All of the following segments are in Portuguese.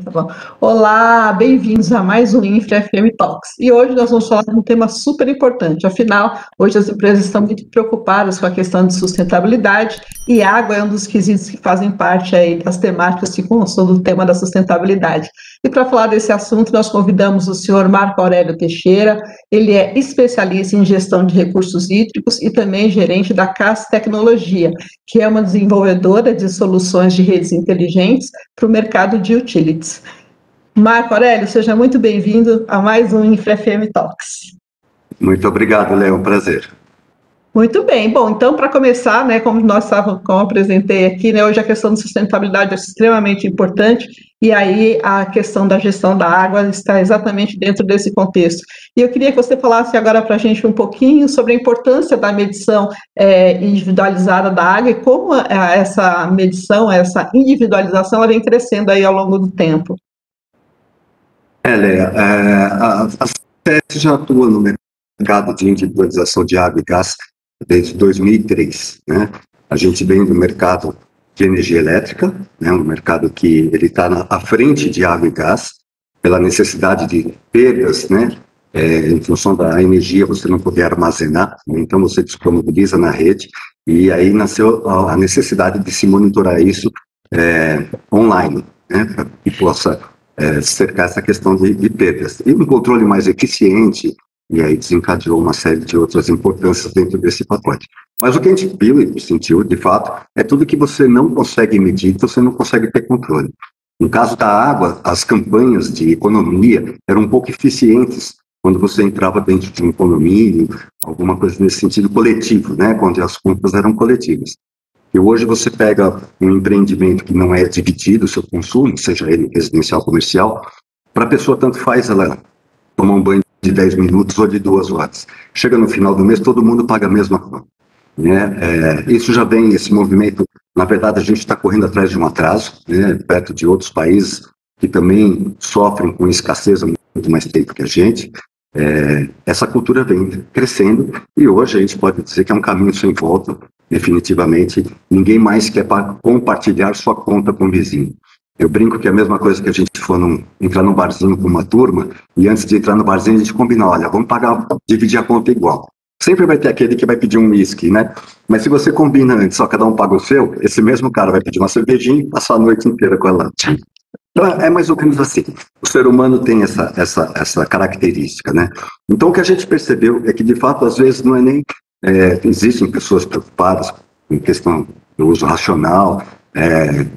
Tá bom. Olá, bem-vindos a mais um Infra FM Talks. E hoje nós vamos falar de um tema super importante. Afinal, hoje as empresas estão muito preocupadas com a questão de sustentabilidade e água é um dos quesitos que fazem parte aí das temáticas que constam do tema da sustentabilidade. E para falar desse assunto, nós convidamos o senhor Marco Aurélio Teixeira. Ele é especialista em gestão de recursos hídricos e também gerente da CAS Tecnologia, que é uma desenvolvedora de soluções de redes inteligentes para o mercado de utilities. Marco Aurélio, seja muito bem-vindo a mais um Infra FM Talks. Muito obrigado, Léo, um prazer. Muito bem, bom, então para começar, né, como eu apresentei aqui, né, hoje a questão de sustentabilidade é extremamente importante e aí a questão da gestão da água está exatamente dentro desse contexto. E eu queria que você falasse agora para a gente um pouquinho sobre a importância da medição individualizada da água e como essa medição, essa individualização, ela vem crescendo aí ao longo do tempo. Léa, a CES já atua no mercado de individualização de água e gás desde 2003, né? A gente vem do mercado de energia elétrica, né? Um mercado que ele está à frente de água e gás, pela necessidade de perdas, né? Em função da energia você não poder armazenar, né? Então você disponibiliza na rede, e aí nasceu a necessidade de se monitorar isso online, né? Para que possa cercar essa questão de perdas. E um controle mais eficiente, e aí desencadeou uma série de outras importâncias dentro desse pacote. Mas o que a gente viu e sentiu, de fato, é tudo que você não consegue medir, você não consegue ter controle. No caso da água, as campanhas de economia eram um pouco eficientes quando você entrava dentro de um condomínio, alguma coisa nesse sentido coletivo, né, onde as contas eram coletivas. E hoje você pega um empreendimento que não é dividido o seu consumo, seja ele residencial ou comercial, para a pessoa tanto faz ela tomar um banho de 10 minutos ou de 2 horas. Chega no final do mês, todo mundo paga a mesma conta, né? Isso já vem, esse movimento, na verdade a gente está correndo atrás de um atraso, né, perto de outros países que também sofrem com escassez há muito mais tempo que a gente. Essa cultura vem crescendo e hoje a gente pode dizer que é um caminho sem volta, definitivamente. Ninguém mais quer compartilhar sua conta com o vizinho. Eu brinco que é a mesma coisa que a gente for entrar num barzinho com uma turma e antes de entrar no barzinho a gente combina, olha, vamos dividir a conta igual. Sempre vai ter aquele que vai pedir um whisky, né? Mas se você combina antes, só cada um paga o seu, esse mesmo cara vai pedir uma cervejinha e passar a noite inteira com ela. Então é mais ou menos assim. O ser humano tem essa característica, né? Então o que a gente percebeu é que de fato às vezes não é nem... existem pessoas preocupadas com questão do uso racional,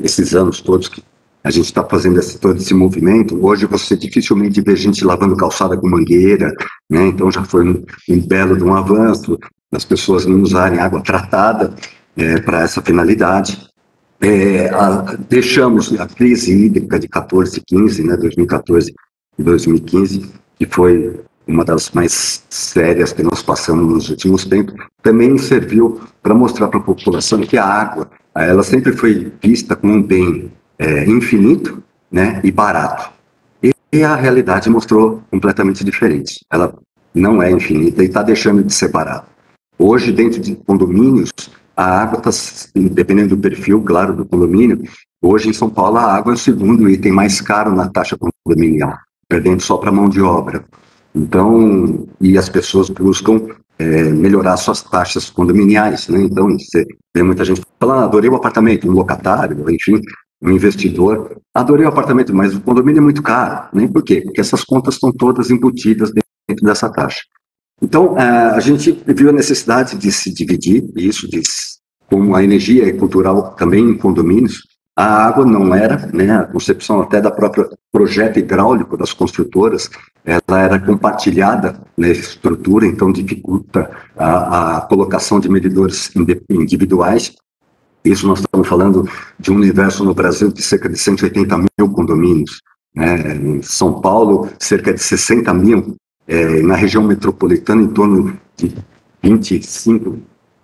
esses anos todos que a gente está fazendo todo esse movimento. Hoje você dificilmente vê gente lavando calçada com mangueira, né? Então já foi um belo de um avanço das pessoas não usarem água tratada para essa finalidade. Deixamos a crise hídrica de 14 e 15, né, 2014 e 2015, que foi uma das mais sérias que nós passamos nos últimos tempos, também serviu para mostrar para a população que a água, ela sempre foi vista como um bem infinito, né, e barato. E a realidade mostrou completamente diferente. Ela não é infinita e está deixando de ser barata. Hoje, dentro de condomínios, a água está, dependendo do perfil, claro, do condomínio, hoje em São Paulo a água é o segundo item mais caro na taxa condominial, perdendo só para mão de obra. Então, e as pessoas buscam melhorar suas taxas condominiais, né? Então, você vê muita gente falando, adorei o apartamento, um locatário, enfim, um investidor, adorei o apartamento, mas o condomínio é muito caro, né? Por quê? Porque essas contas estão todas embutidas dentro dessa taxa. Então, a gente viu a necessidade de se dividir isso, como a energia é cultural também em condomínios. A água não era, né, a concepção até da própria projeto hidráulico das construtoras, ela era compartilhada nessa estrutura, então dificulta a colocação de medidores individuais. Isso nós estamos falando de um universo no Brasil de cerca de 180 mil condomínios, né? Em São Paulo, cerca de 60 mil, na região metropolitana, em torno de 25,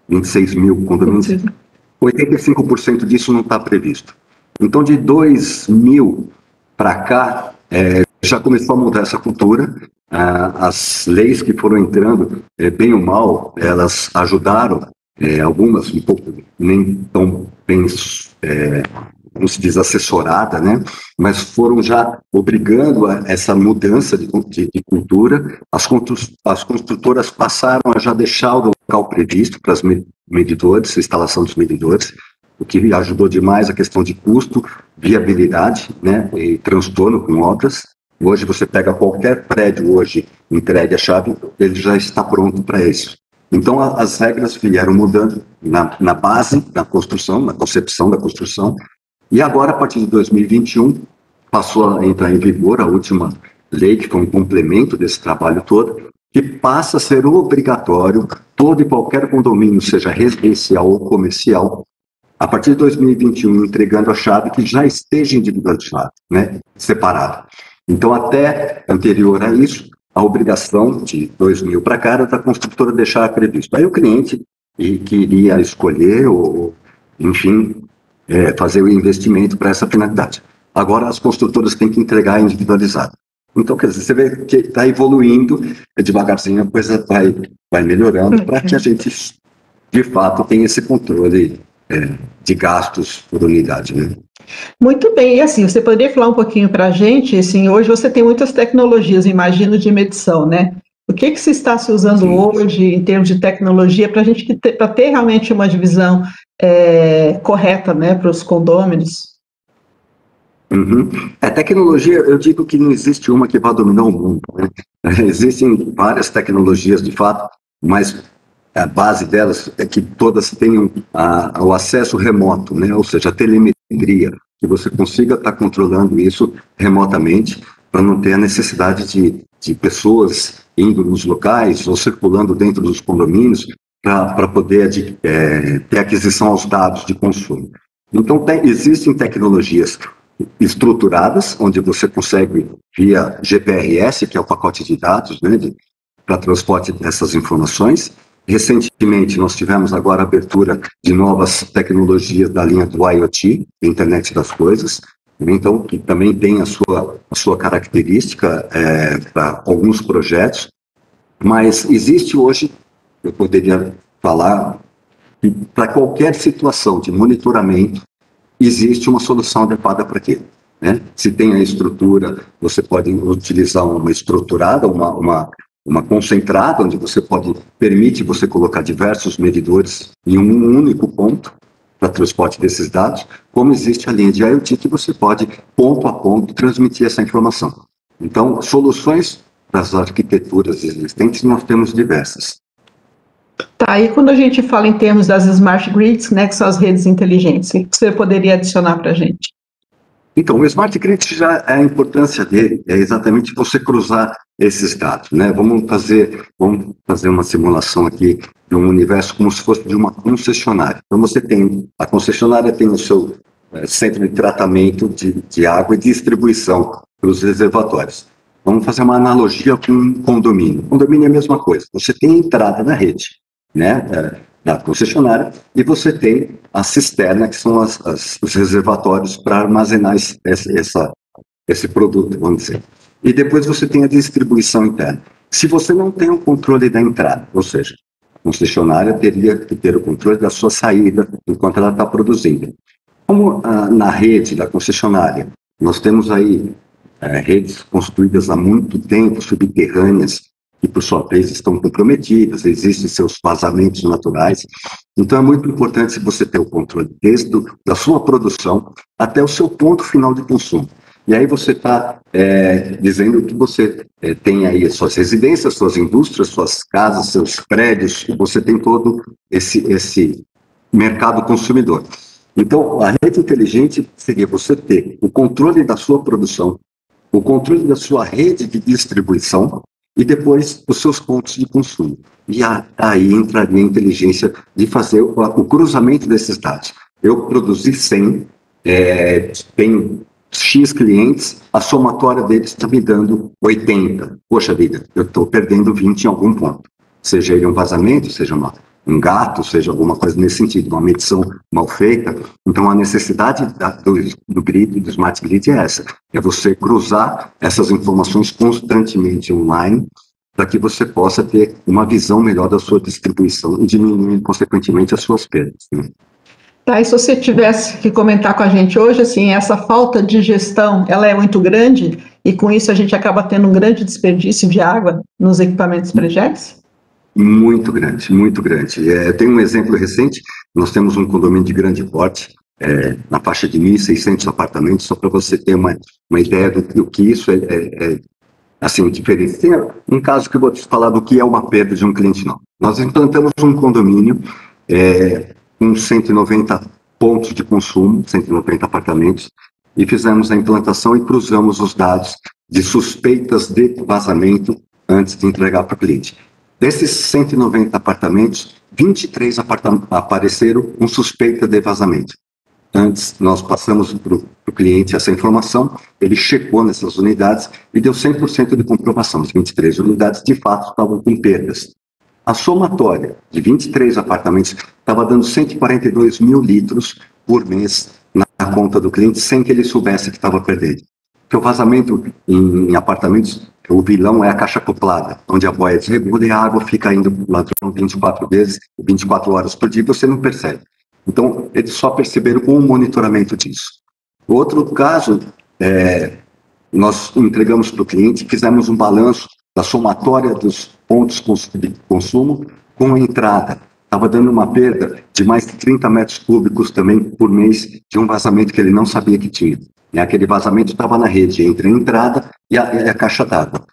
26 mil condomínios. 85% disso não está previsto. Então, de 2000 para cá, já começou a mudar essa cultura. As leis que foram entrando, bem ou mal, elas ajudaram, algumas um pouco nem tão bem como se diz, assessorada, né? Mas foram já obrigando a essa mudança de cultura. As construtoras passaram a já deixar o local previsto para os medidores, a instalação dos medidores, o que ajudou demais a questão de custo, viabilidade, né? E transtorno com obras. Hoje você pega qualquer prédio hoje, entregue a chave, ele já está pronto para isso. Então as regras vieram mudando na base da construção, na concepção da construção, e agora a partir de 2021 passou a entrar em vigor a última lei, que foi um complemento desse trabalho todo, que passa a ser obrigatório todo e qualquer condomínio, seja residencial ou comercial, a partir de 2021, entregando a chave que já esteja individualizado, né, separado. Então, até anterior a isso, a obrigação de 2000 para cá era da construtora deixar previsto. Aí o cliente que iria escolher ou, enfim, fazer o investimento para essa finalidade. Agora as construtoras têm que entregar individualizado. Então, quer dizer, você vê que está evoluindo, devagarzinho a coisa vai melhorando para que a gente, de fato, tenha esse controle de gastos por unidade, né? Muito bem, e assim, você poderia falar um pouquinho para a gente, assim, hoje você tem muitas tecnologias, imagino, de medição, né? O que se está se usando hoje em termos de tecnologia para a gente para ter realmente uma divisão correta, né, para os condôminos? Uhum. A tecnologia, eu digo que não existe uma que vá dominar o mundo, né? Existem várias tecnologias, de fato, mas a base delas é que todas tenham o acesso remoto, né? Ou seja, a telemetria, que você consiga estar controlando isso remotamente, para não ter a necessidade de pessoas indo nos locais ou circulando dentro dos condomínios para poder ter aquisição aos dados de consumo. Então, existem tecnologias estruturadas, onde você consegue, via GPRS, que é o pacote de dados, né, para transporte dessas informações. Recentemente, nós tivemos agora a abertura de novas tecnologias da linha do IoT, Internet das Coisas, então, que também tem a sua característica para alguns projetos, mas existe hoje, eu poderia falar, que para qualquer situação de monitoramento, existe uma solução adequada para aquilo, né? Se tem a estrutura, você pode utilizar uma estruturada, uma concentrada, onde você permite você colocar diversos medidores em um único ponto para transporte desses dados, como existe a linha de IoT, que você pode, ponto a ponto, transmitir essa informação. Então, soluções para as arquiteturas existentes, nós temos diversas. Tá, e quando a gente fala em termos das smart grids, né, que são as redes inteligentes, o que você poderia adicionar para a gente? Então, o Smart Grid, já a importância dele é exatamente você cruzar esses dados, né? Vamos fazer uma simulação aqui de um universo como se fosse de uma concessionária. Então, a concessionária tem o seu centro de tratamento de água e distribuição para os reservatórios. Vamos fazer uma analogia com um condomínio. Condomínio é a mesma coisa. Você tem a entrada na rede, né, da concessionária, e você tem a cisterna, que são os reservatórios para armazenar esse produto, vamos dizer. E depois você tem a distribuição interna. Se você não tem o controle da entrada, ou seja, a concessionária teria que ter o controle da sua saída enquanto ela está produzindo. Como na rede da concessionária, nós temos aí redes construídas há muito tempo, subterrâneas, que por sua vez estão comprometidas, existem seus vazamentos naturais. Então é muito importante se você ter o controle desde da sua produção até o seu ponto final de consumo. E aí você está dizendo que você tem aí as suas residências, suas indústrias, suas casas, seus prédios, e você tem todo esse mercado consumidor. Então, a rede inteligente seria você ter o controle da sua produção, o controle da sua rede de distribuição, e depois os seus pontos de consumo. E aí entraria a inteligência de fazer o cruzamento desses dados. Eu produzi 100, tenho X clientes, a somatória deles está me dando 80. Poxa vida, eu estou perdendo 20 em algum ponto. Seja ele um vazamento, seja um gato, seja alguma coisa nesse sentido, uma medição mal feita. Então, a necessidade do grid, do smart grid é essa, é você cruzar essas informações constantemente online para que você possa ter uma visão melhor da sua distribuição e diminuir, consequentemente, as suas perdas, né? Tá, e se você tivesse que comentar com a gente hoje, assim, essa falta de gestão, ela é muito grande e com isso a gente acaba tendo um grande desperdício de água nos equipamentos pregés? Muito grande, muito grande. Tem um exemplo recente, nós temos um condomínio de grande porte, na faixa de 1.600 apartamentos, só para você ter uma ideia do que isso assim, diferente. Tem um caso que eu vou te falar do que é uma perda de um cliente novo. Nós implantamos um condomínio com 190 pontos de consumo, 190 apartamentos, e fizemos a implantação e cruzamos os dados de suspeitas de vazamento antes de entregar para o cliente. Desses 190 apartamentos, 23 apareceram com suspeita de vazamento. Antes, nós passamos para o cliente essa informação, ele checou nessas unidades e deu 100% de comprovação. As 23 unidades, de fato, estavam com perdas. A somatória de 23 apartamentos estava dando 142 mil litros por mês na conta do cliente, sem que ele soubesse que estava perdendo. Porque o vazamento em apartamentos, o vilão é a caixa acoplada, onde a boia desregula e a água fica indo para o ladrão 24 vezes, 24 horas por dia, você não percebe. Então, eles só perceberam com o monitoramento disso. Outro caso, nós entregamos para o cliente, fizemos um balanço da somatória dos pontos de consumo com a entrada. Estava dando uma perda de mais de 30 metros cúbicos também por mês de um vazamento que ele não sabia que tinha. E aquele vazamento estava na rede entre a entrada e a caixa d'água.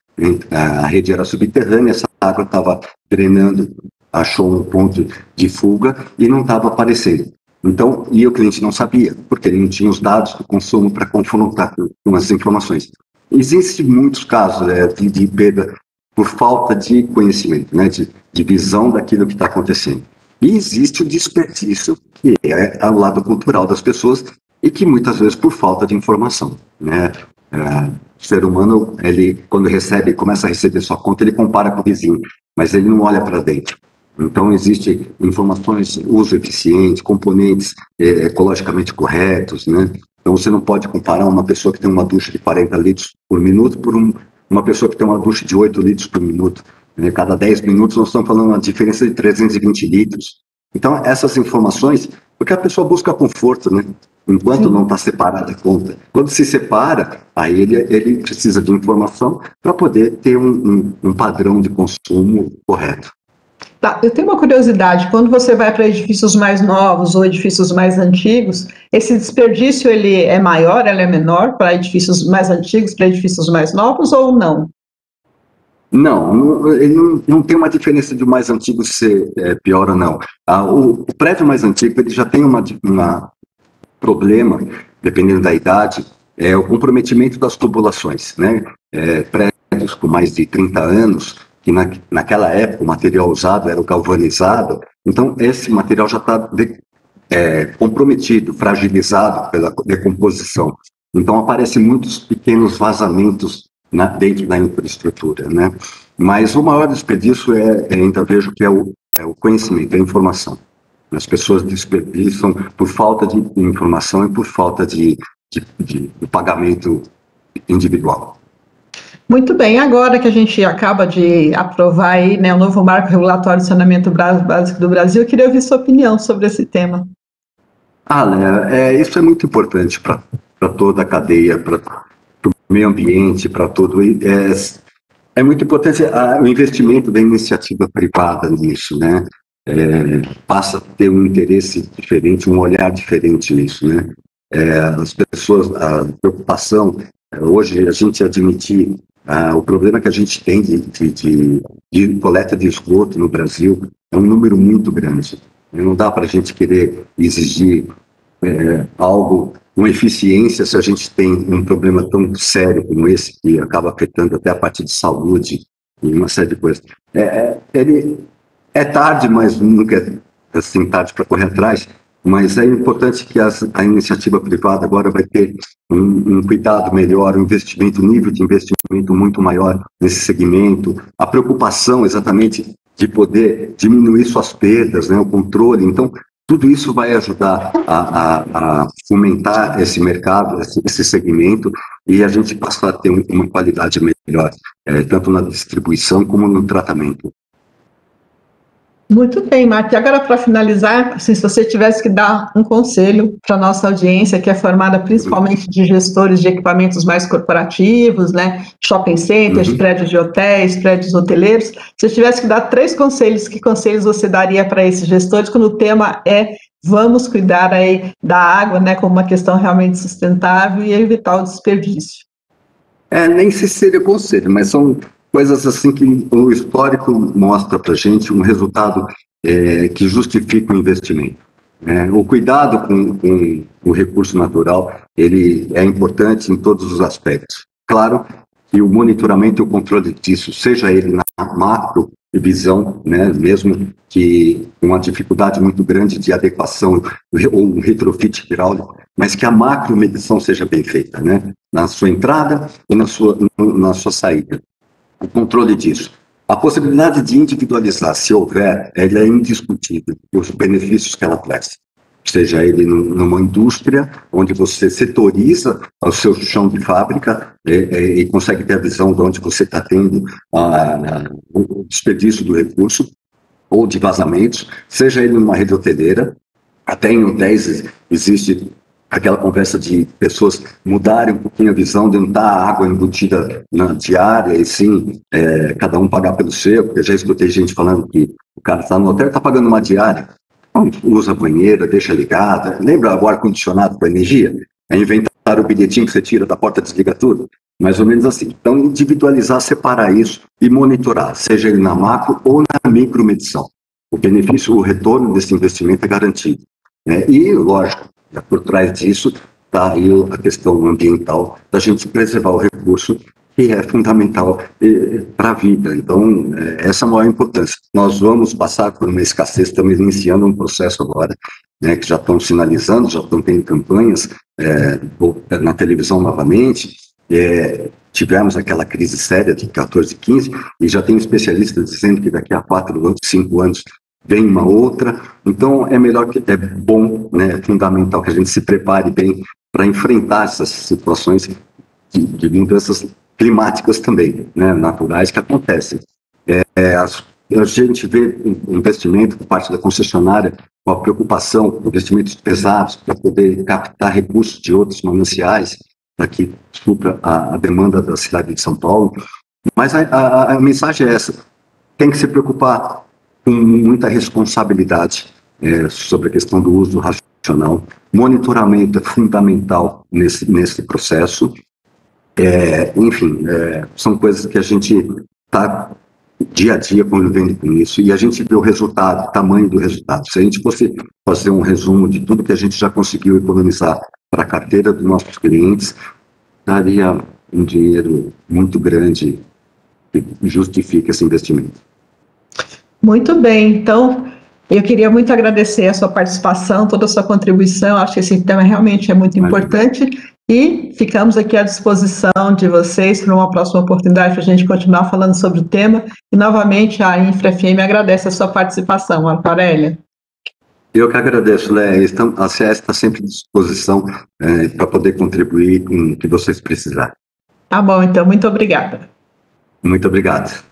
A rede era subterrânea, essa água estava drenando, achou um ponto de fuga e não estava aparecendo. Então, e o cliente não sabia, porque ele não tinha os dados do consumo para confrontar com as informações. Existem muitos casos de perda por falta de conhecimento, né, de visão daquilo que está acontecendo. E existe o desperdício, que é ao lado cultural das pessoas, e que muitas vezes por falta de informação, né? O ser humano, ele quando começa a receber sua conta, ele compara com o vizinho, mas ele não olha para dentro. Então, existem informações, uso eficiente, componentes ecologicamente corretos, né? Então, você não pode comparar uma pessoa que tem uma ducha de 40 litros por minuto por uma pessoa que tem uma ducha de 8 litros por minuto. Né? Cada 10 minutos, nós estamos falando uma diferença de 320 litros. Então, essas informações, porque a pessoa busca conforto, né? Enquanto não está separada a conta. Quando se separa, aí ele precisa de informação para poder ter um padrão de consumo correto. Tá, eu tenho uma curiosidade, quando você vai para edifícios mais novos ou edifícios mais antigos, esse desperdício ele é maior, ele é menor para edifícios mais antigos, para edifícios mais novos ou não? Não, ele não tem uma diferença de o mais antigo ser pior ou não. O prédio mais antigo ele já tem um problema, dependendo da idade, é o comprometimento das tubulações, né? Prédios com mais de 30 anos, que naquela época o material usado era o galvanizado, então esse material já está comprometido, fragilizado pela decomposição. Então aparecem muitos pequenos vazamentos dentro da infraestrutura, né? Mas o maior desperdício ainda vejo que é o conhecimento, a informação. As pessoas desperdiçam por falta de informação e por falta de pagamento individual. Muito bem, agora que a gente acaba de aprovar aí, né, o novo marco regulatório de saneamento básico do Brasil, eu queria ouvir sua opinião sobre esse tema. Léa, isso é muito importante para toda a cadeia, para o meio ambiente, para todo. É muito importante o investimento da iniciativa privada nisso, né? Passa a ter um interesse diferente, um olhar diferente nisso, né? As pessoas, a preocupação, hoje a gente admitir o problema que a gente tem de coleta de esgoto no Brasil é um número muito grande. Não dá para a gente querer exigir algo com eficiência se a gente tem um problema tão sério como esse, que acaba afetando até a parte de saúde e uma série de coisas. É tarde, mas nunca é assim tarde para correr atrás, mas é importante que a iniciativa privada agora vai ter um cuidado melhor, um nível de investimento muito maior nesse segmento, a preocupação exatamente de poder diminuir suas perdas, né, o controle. Então, tudo isso vai ajudar a fomentar esse mercado, esse segmento, e a gente passar a ter uma qualidade melhor, tanto na distribuição como no tratamento. Muito bem, Marta. E agora, para finalizar, assim, se você tivesse que dar um conselho para a nossa audiência, que é formada principalmente de gestores de equipamentos mais corporativos, né, shopping centers, prédios de hotéis, prédios hoteleiros, se você tivesse que dar 3 conselhos, que conselhos você daria para esses gestores quando o tema é vamos cuidar aí da água, né, como uma questão realmente sustentável e evitar o desperdício? Nem se seria conselho, mas são coisas assim que o histórico mostra para a gente um resultado que justifica o investimento. O cuidado com o recurso natural, ele é importante em todos os aspectos. Claro que o monitoramento e o controle disso, seja ele na macro visão, né, mesmo que com uma dificuldade muito grande de adequação ou um retrofit hidráulico, mas que a macro medição seja bem feita, né, na sua entrada e na sua saída. O controle disso. A possibilidade de individualizar, se houver, ela é indiscutível, os benefícios que ela traz. Seja ele numa indústria, onde você setoriza o seu chão de fábrica e consegue ter a visão de onde você está tendo o desperdício do recurso, ou de vazamentos, seja ele numa rede hoteleira, até em hotéis existe aquela conversa de pessoas mudarem um pouquinho a visão de não estar a água embutida na diária, e sim, cada um pagar pelo seu, porque eu já escutei gente falando que o cara está no hotel e está pagando uma diária, usa a banheira, deixa ligada, lembra o ar-condicionado com energia? É inventar o bilhetinho que você tira da porta, desliga tudo, mais ou menos assim. Então, individualizar, separar isso e monitorar, seja ele na macro ou na micromedição. O benefício, o retorno desse investimento é garantido. E, lógico, por trás disso está aí a questão ambiental, da gente preservar o recurso, que é fundamental para a vida. Então, essa é a maior importância. Nós vamos passar por uma escassez, estamos iniciando um processo agora, né, que já estão sinalizando, já estão tendo campanhas na televisão novamente. Tivemos aquela crise séria de 14, 15, e já tem especialistas dizendo que daqui a 4, 5 anos vem uma outra. Então, é bom, né, é fundamental que a gente se prepare bem para enfrentar essas situações de mudanças climáticas também, né, naturais que acontecem. A gente vê investimento por parte da concessionária com a preocupação, investimentos pesados para poder captar recursos de outros mananciais para que supra a demanda da cidade de São Paulo. Mas a mensagem é essa: tem que se preocupar com muita responsabilidade sobre a questão do uso racional. Monitoramento é fundamental nesse processo. Enfim, são coisas que a gente está dia a dia convivendo com isso, e a gente vê o resultado, o tamanho do resultado. Se a gente fosse fazer um resumo de tudo que a gente já conseguiu economizar para a carteira dos nossos clientes, daria um dinheiro muito grande que justifica esse investimento. Muito bem, então eu queria muito agradecer a sua participação, toda a sua contribuição. Acho que esse tema realmente é muito importante e ficamos aqui à disposição de vocês para uma próxima oportunidade para a gente continuar falando sobre o tema. E novamente a InfraFM agradece a sua participação, Marco Aurélia. Eu que agradeço, Léa. A CS está sempre à disposição para poder contribuir com o que vocês precisarem. Tá bom, então, muito obrigada. Muito obrigado.